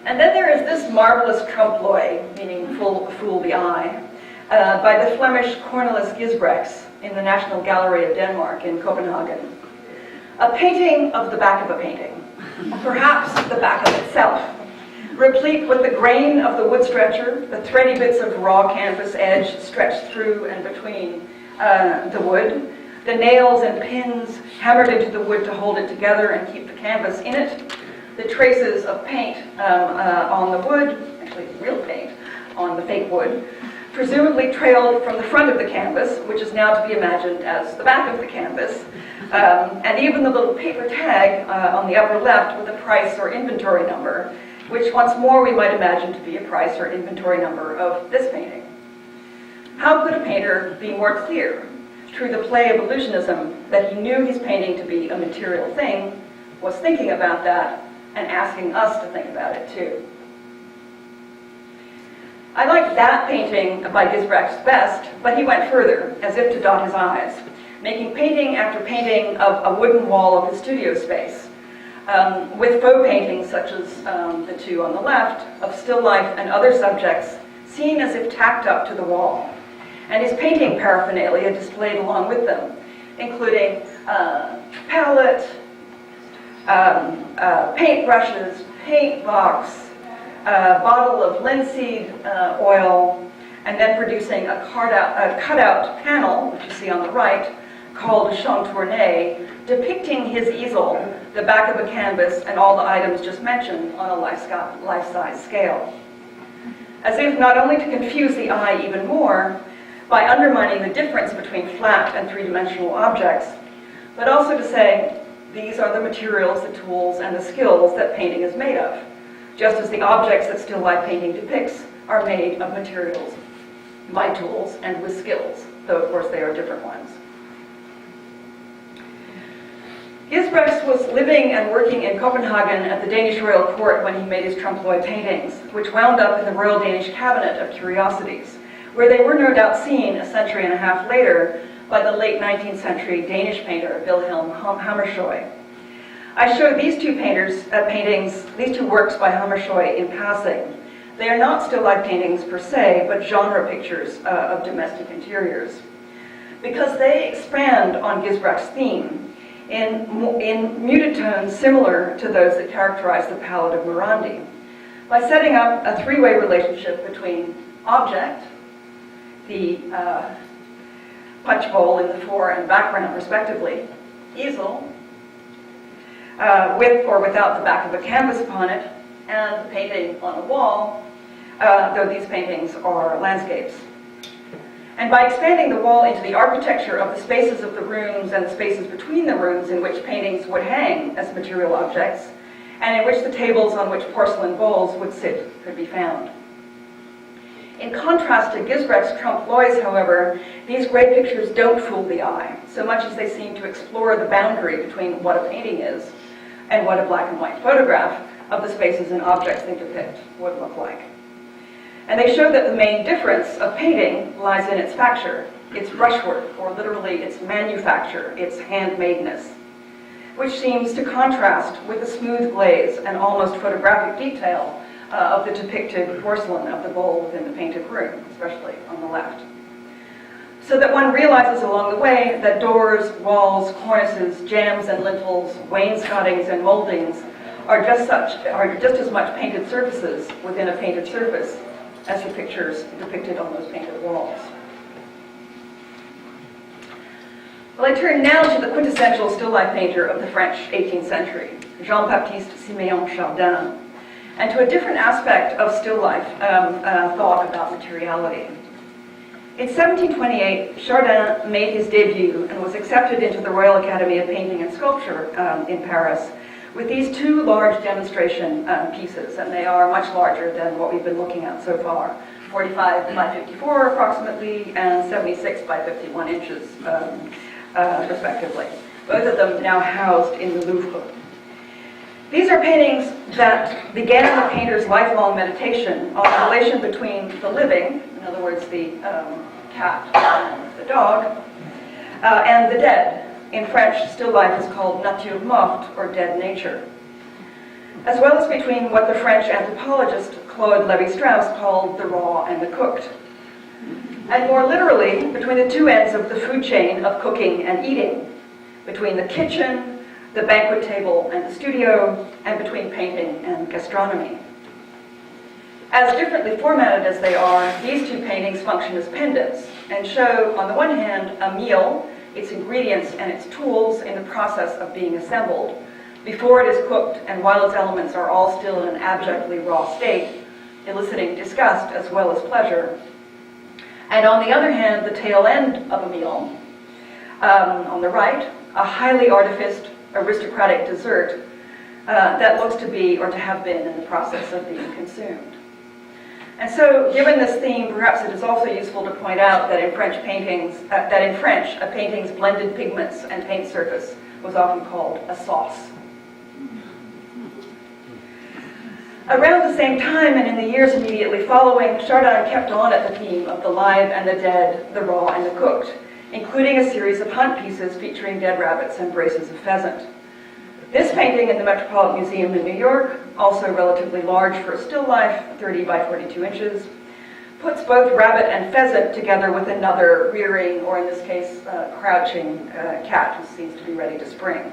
And then there is this marvelous trompe l'oeil, meaning fool the eye, by the Flemish Cornelis Gisbrechts in the National Gallery of Denmark in Copenhagen. A painting of the back of a painting, perhaps the back of itself, replete with the grain of the wood stretcher, the thready bits of raw canvas edge stretched through and between the wood, the nails and pins hammered into the wood to hold it together and keep the canvas in it, the traces of paint on the wood, actually real paint, on the fake wood, presumably trailed from the front of the canvas, which is now to be imagined as the back of the canvas, and even the little paper tag on the upper left with a price or inventory number, which once more we might imagine to be a price or inventory number of this painting. How could a painter be more clear through the play of illusionism that he knew his painting to be a material thing, was thinking about that, and asking us to think about it too? I like that painting by Gisbrechts best, but he went further, as if to dot his I's, making painting after painting of a wooden wall of his studio space, with faux paintings such as the two on the left, of still life and other subjects, seen as if tacked up to the wall, and his painting paraphernalia displayed along with them, including palette, paint brushes, paint box, bottle of linseed oil, and then producing a cutout panel, which you see on the right, called a chantourne, depicting his easel, the back of a canvas, and all the items just mentioned on a life-size scale. As if not only to confuse the eye even more, by undermining the difference between flat and three-dimensional objects, but also to say, these are the materials, the tools, and the skills that painting is made of, just as the objects that still life painting depicts are made of materials, by tools, and with skills, though of course they are different ones. Gisbrechts was living and working in Copenhagen at the Danish royal court when he made his trompe l'oeil paintings, which wound up in the Royal Danish Cabinet of Curiosities, where they were no doubt seen a century and a half later by the late 19th century Danish painter Wilhelm Hammershøi. I show these two paintings, these two works by Hammershøi in passing. They are not still life paintings per se, but genre pictures of domestic interiors. because they expand on Gisbrecht's theme in muted tones similar to those that characterize the palette of Morandi, by setting up a three-way relationship between object, the punch bowl in the fore and background respectively, easel, with or without the back of a canvas upon it, and the painting on a wall, though these paintings are landscapes. And by expanding the wall into the architecture of the spaces of the rooms and the spaces between the rooms in which paintings would hang as material objects, and in which the tables on which porcelain bowls would sit could be found. In contrast to Gisbrecht's Trompe l'oeil, however, these great pictures don't fool the eye, so much as they seem to explore the boundary between what a painting is and what a black and white photograph of the spaces and objects they depict would look like. And they show that the main difference of painting lies in its facture, its brushwork, or literally its manufacture, its handmadeness, which seems to contrast with the smooth glaze and almost photographic detail of the depicted porcelain of the bowl within the painted room, especially on the left. So that one realizes along the way that doors, walls, cornices, jambs and lintels, wainscotings and moldings are just as much painted surfaces within a painted surface as the pictures depicted on those painted walls. Well, I turn now to the quintessential still life painter of the French 18th century, Jean-Baptiste Siméon Chardin, and to a different aspect of still life thought about materiality. In 1728, Chardin made his debut and was accepted into the Royal Academy of Painting and Sculpture in Paris with these two large demonstration pieces, and they are much larger than what we've been looking at so far, 45 by 54 approximately, and 76 by 51 inches respectively. Both of them now housed in the Louvre. These are paintings that began the painter's lifelong meditation on the relation between the living, in other words, the cat and the dog, and the dead. In French, still life is called nature morte, or dead nature, as well as between what the French anthropologist Claude Lévi-Strauss called the raw and the cooked, and more literally, between the two ends of the food chain of cooking and eating, between the kitchen, the banquet table, and the studio, and between painting and gastronomy. As differently formatted as they are, these two paintings function as pendants and show, on the one hand, a meal, its ingredients and its tools in the process of being assembled, before it is cooked and while its elements are all still in an abjectly raw state, eliciting disgust as well as pleasure. And on the other hand, the tail end of a meal, on the right, a highly artificed, aristocratic dessert that looks to be or to have been in the process of being consumed. And so, given this theme, perhaps it is also useful to point out that in French, a painting's blended pigments and paint surface was often called a sauce. Around the same time, and in the years immediately following, Chardin kept on at the theme of the live and the dead, the raw and the cooked, including a series of hunt pieces featuring dead rabbits and braces of pheasant. This painting in the Metropolitan Museum in New York, also relatively large for a still life, 30 by 42 inches, puts both rabbit and pheasant together with another rearing, or in this case, crouching cat who seems to be ready to spring,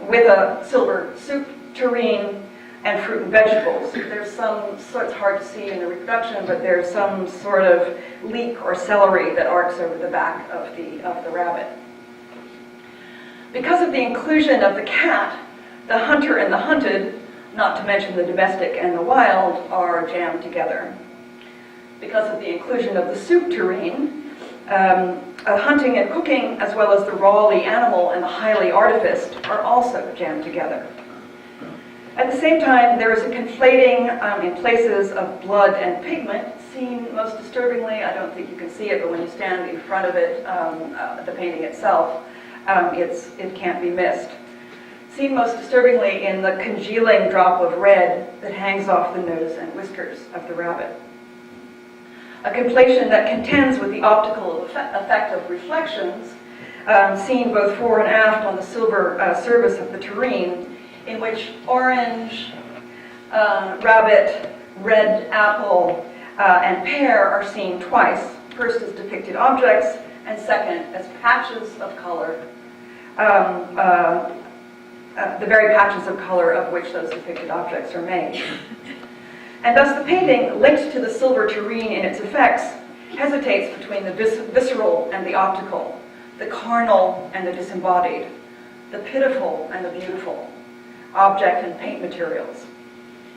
with a silver soup tureen and fruit and vegetables. There's some, so it's hard to see in the reproduction, but there's some sort of leek or celery that arcs over the back of the rabbit. Because of the inclusion of the cat, the hunter and the hunted, not to mention the domestic and the wild, are jammed together. Because of the inclusion of the soup tureen, hunting and cooking, as well as the rawly animal and the highly artificed, are also jammed together. At the same time, there is a conflating in places of blood and pigment, seen most disturbingly, I don't think you can see it, but when you stand in front of it, the painting itself, it can't be missed. Seen most disturbingly in the congealing drop of red that hangs off the nose and whiskers of the rabbit. A conflation that contends with the optical effect of reflections, seen both fore and aft on the silver surface of the tureen, in which orange, rabbit, red apple, and pear are seen twice, first as depicted objects, and second as patches of color, the very patches of color of which those depicted objects are made. And thus the painting, linked to the silver tureen in its effects, hesitates between the visceral and the optical, the carnal and the disembodied, the pitiful and the beautiful, object and paint materials.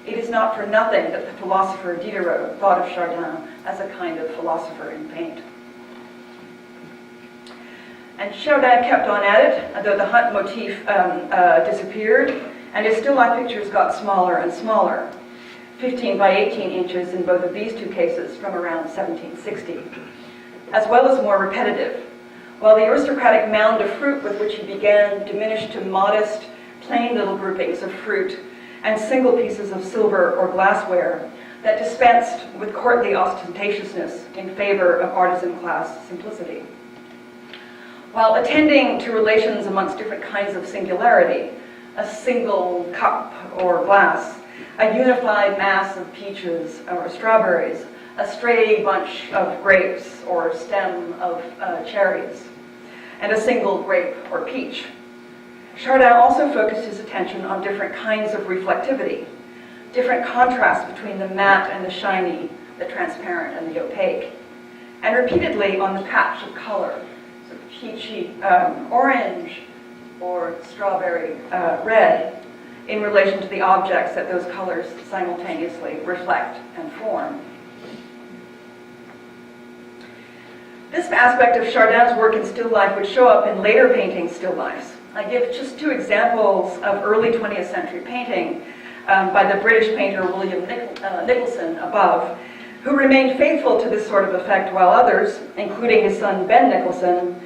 It is not for nothing that the philosopher Diderot thought of Chardin as a kind of philosopher in paint. And Chardin kept on at it, though the hunt motif disappeared, and his still life pictures got smaller and smaller, 15 by 18 inches in both of these two cases from around 1760, as well as more repetitive, while the aristocratic mound of fruit with which he began diminished to modest, plain little groupings of fruit and single pieces of silver or glassware that dispensed with courtly ostentatiousness in favor of artisan class simplicity. While attending to relations amongst different kinds of singularity, a single cup or glass, a unified mass of peaches or strawberries, a stray bunch of grapes or stem of cherries, and a single grape or peach. Chardin also focused his attention on different kinds of reflectivity, different contrasts between the matte and the shiny, the transparent and the opaque, and repeatedly on the patch of color, sort of peachy orange or strawberry red, in relation to the objects that those colors simultaneously reflect and form. This aspect of Chardin's work in still life would show up in later painting still lifes. I give just two examples of early 20th century painting by the British painter William Nicholson above, who remained faithful to this sort of effect while others, including his son Ben Nicholson,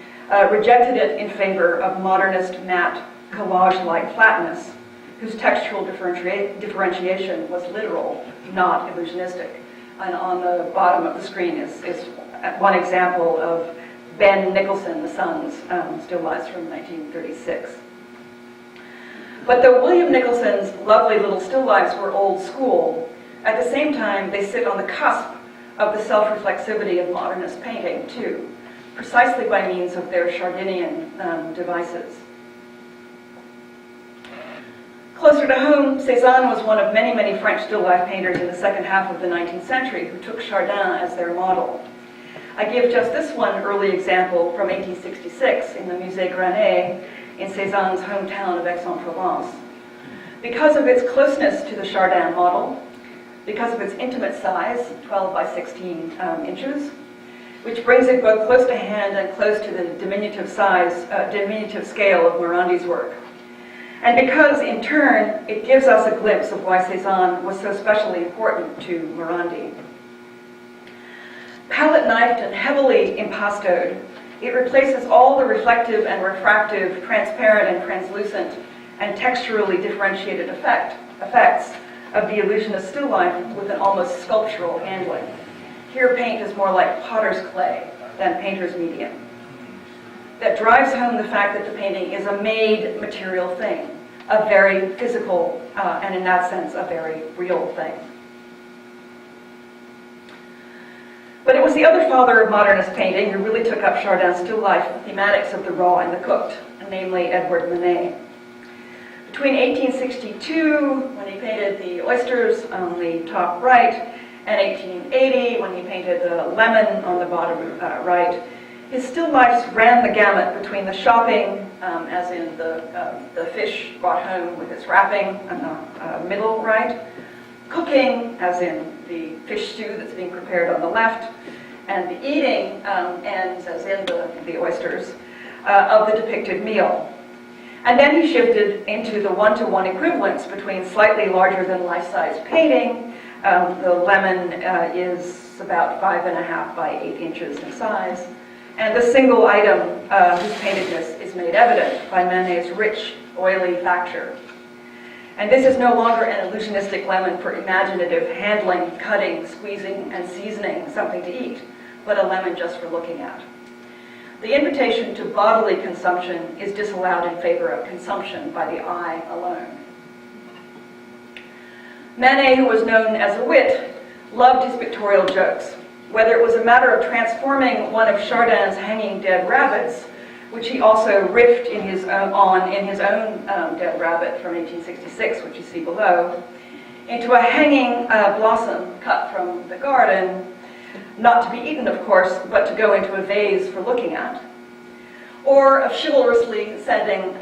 rejected it in favor of modernist matte collage-like flatness, whose textual differentiation was literal, not illusionistic. And on the bottom of the screen is one example of Ben Nicholson, the son's still lifes from 1936. But though William Nicholson's lovely little still lifes were old school, at the same time they sit on the cusp of the self-reflexivity of modernist painting too, precisely by means of their Chardinian devices. Closer to home, Cézanne was one of many, many French still life painters in the second half of the 19th century who took Chardin as their model. I give just this one early example from 1866 in the Musée Granet in Cézanne's hometown of Aix-en-Provence. Because of its closeness to the Chardin model, because of its intimate size, 12 by 16 inches, which brings it both close to hand and close to the diminutive scale of Morandi's work. And because, in turn, it gives us a glimpse of why Cézanne was so specially important to Morandi. Palette-knifed and heavily impastoed, it replaces all the reflective and refractive, transparent and translucent, and texturally differentiated effects of the illusionist still life with an almost sculptural handling. Here paint is more like potter's clay than painter's medium. That drives home the fact that the painting is a made material thing, a very physical, and in that sense, a very real thing. But it was the other father of modernist painting who really took up Chardin's still life thematics of the raw and the cooked, namely Edouard Manet. Between 1862, when he painted the oysters on the top right, and 1880, when he painted the lemon on the bottom right, his still lifes ran the gamut between the shopping, as in the fish brought home with its wrapping on the middle right, cooking, as in the fish stew that's being prepared on the left, and the eating, ends, as in the oysters, of the depicted meal. And then he shifted into the one-to-one equivalence between slightly larger than life-size painting. The lemon is about 5.5 by 8 inches in size. And the single item whose paintedness is made evident by Manet's rich, oily facture. And this is no longer an illusionistic lemon for imaginative handling, cutting, squeezing, and seasoning something to eat, but a lemon just for looking at. The invitation to bodily consumption is disallowed in favor of consumption by the eye alone. Manet, who was known as a wit, loved his pictorial jokes. whether it was a matter of transforming one of Chardin's hanging dead rabbits, which he also riffed in his own Dead Rabbit from 1866, which you see below, into a hanging blossom cut from the garden, not to be eaten, of course, but to go into a vase for looking at. Or of chivalrously sending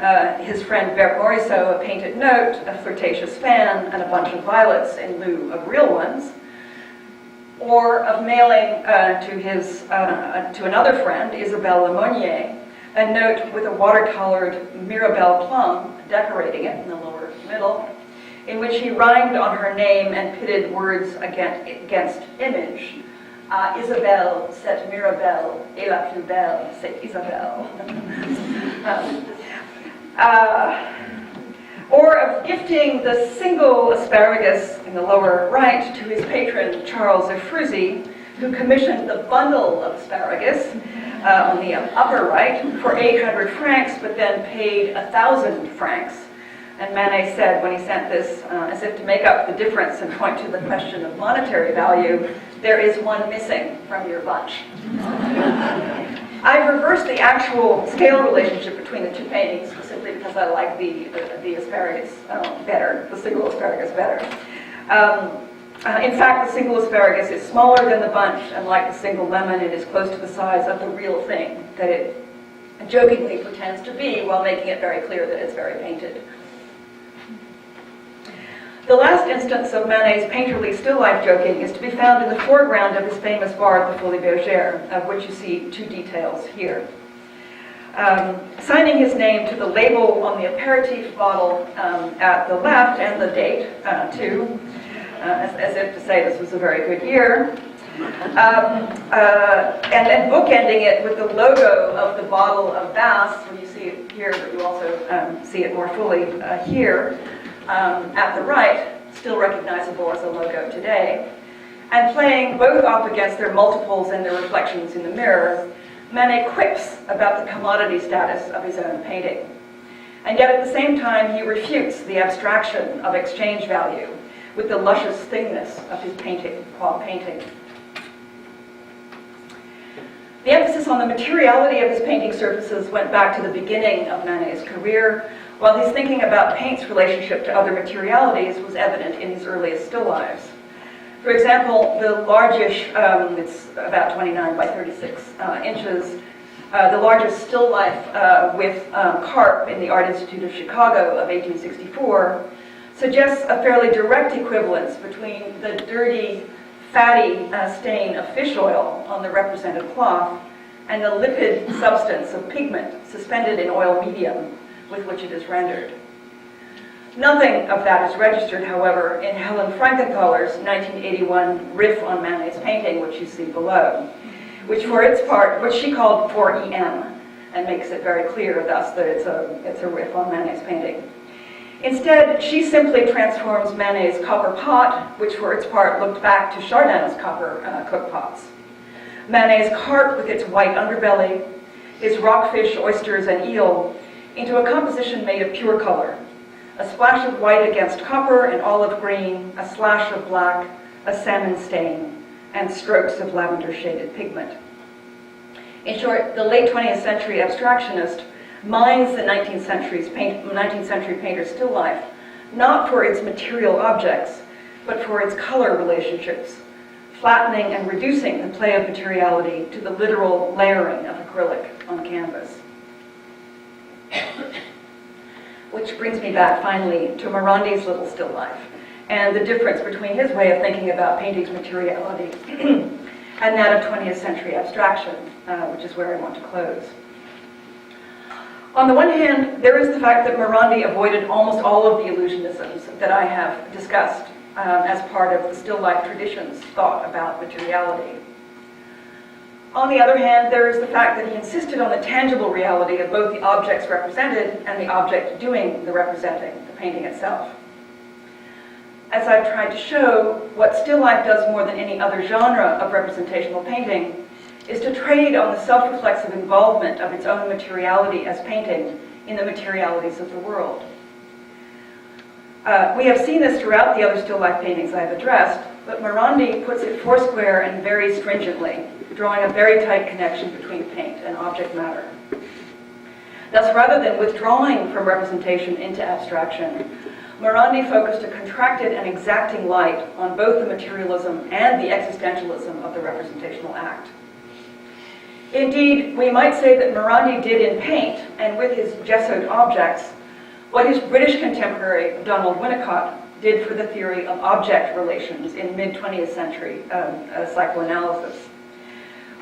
his friend Bert Morisot a painted note, a flirtatious fan, and a bunch of violets in lieu of real ones. Or of mailing to another friend, Isabelle Lemonnier, a note with a watercolored Mirabelle plum decorating it in the lower middle, in which he rhymed on her name and pitted words against image. Isabelle, cette Mirabelle, et la plus belle, c'est Isabelle. Or of gifting the single asparagus in the lower right to his patron, Charles Efrusy, who commissioned the bundle of asparagus on the upper right for 800 francs, but then paid 1,000 francs. And Manet said when he sent this, as if to make up the difference and point to the question of monetary value, there is one missing from your bunch. I've reversed the actual scale relationship between the two paintings simply because I like the asparagus better, the single asparagus better. In fact, the single asparagus is smaller than the bunch, and like the single lemon, it is close to the size of the real thing that it jokingly pretends to be, while making it very clear that it's very painted. The last instance of Manet's painterly still life joking is to be found in the foreground of his famous bar at the Folies Bergère, of which you see two details here. Signing his name to the label on the aperitif bottle at the left, and the date too, as if to say this was a very good year, and then bookending it with the logo of the bottle of Bass, when you see it here, but you also see it more fully here, at the right, still recognizable as a logo today, and playing both off against their multiples and their reflections in the mirror, Manet quips about the commodity status of his own painting. And yet at the same time, he refutes the abstraction of exchange value with the luscious thingness of his painting, while painting. The emphasis on the materiality of his painting surfaces went back to the beginning of Manet's career, while his thinking about paint's relationship to other materialities was evident in his earliest still lives. For example, the largish, it's about 29 by 36 inches, the largest still life with carp in the Art Institute of Chicago of 1864, suggests a fairly direct equivalence between the dirty, fatty stain of fish oil on the represented cloth and the lipid substance of pigment suspended in oil medium with which it is rendered. Nothing of that is registered, however, in Helen Frankenthaler's 1981 riff on Manet's painting, which you see below, which for its part, which she called 4EM, and makes it very clear thus that it's a riff on Manet's painting. Instead, she simply transforms Manet's copper pot, which for its part looked back to Chardin's copper cookpots. Manet's carp with its white underbelly, his rockfish, oysters, and eel, into a composition made of pure color. A splash of white against copper and olive green, a slash of black, a salmon stain, and strokes of lavender-shaded pigment. In short, the late 20th century abstractionist mines the 19th century painter's still life, not for its material objects, but for its color relationships, flattening and reducing the play of materiality to the literal layering of acrylic on canvas. Which brings me back finally to Morandi's little still life, and the difference between his way of thinking about painting's materiality and that of 20th century abstraction, which is where I want to close. On the one hand, there is the fact that Morandi avoided almost all of the illusionisms that I have discussed as part of the still life tradition's thought about materiality. On the other hand, there is the fact that he insisted on the tangible reality of both the objects represented and the object doing the representing, the painting itself. As I've tried to show, what still life does more than any other genre of representational painting is to trade on the self-reflexive involvement of its own materiality as painting in the materialities of the world. We have seen this throughout the other still life paintings I've addressed, but Morandi puts it foursquare and very stringently, drawing a very tight connection between paint and object matter. Thus, rather than withdrawing from representation into abstraction, Morandi focused a contracted and exacting light on both the materialism and the existentialism of the representational act. Indeed, we might say that Morandi did in paint, and with his gessoed objects, what his British contemporary Donald Winnicott did for the theory of object relations in mid-20th century psychoanalysis.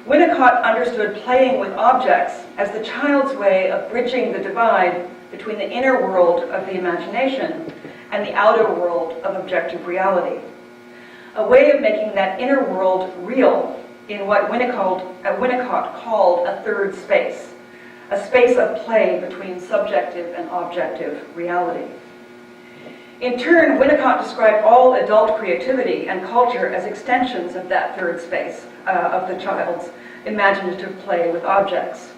Winnicott understood playing with objects as the child's way of bridging the divide between the inner world of the imagination and the outer world of objective reality. A way of making that inner world real in what Winnicott called a third space, a space of play between subjective and objective reality. In turn, Winnicott described all adult creativity and culture as extensions of that third space of the child's imaginative play with objects,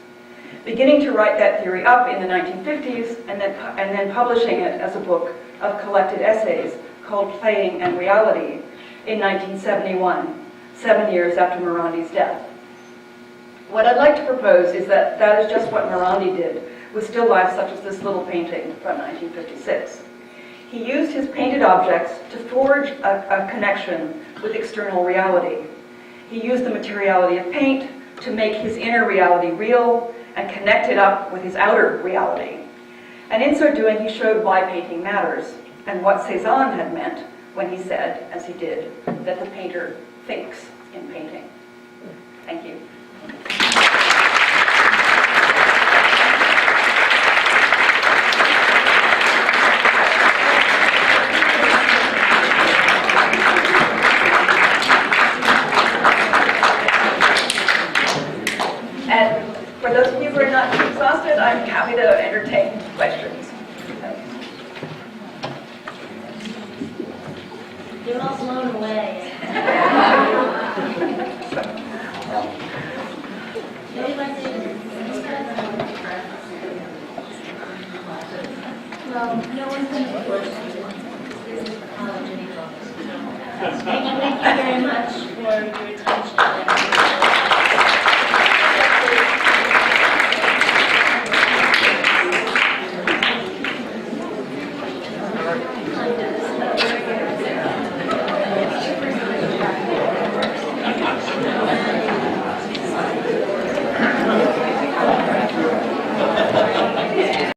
beginning to write that theory up in the 1950s and then publishing it as a book of collected essays called Playing and Reality in 1971, 7 years after Morandi's death. What I'd like to propose is that that is just what Morandi did with still lifes such as this little painting from 1956. He used his painted objects to forge a connection with external reality. He used the materiality of paint to make his inner reality real and connect it up with his outer reality. And in so doing, he showed why painting matters and what Cézanne had meant when he said, as he did, that the painter thinks in painting. Thank you. And for those of you who are not too exhausted, I'm happy to entertain questions. You're all blown away. Well, no one's going to force you. This is apology. Thank you very much for your attention.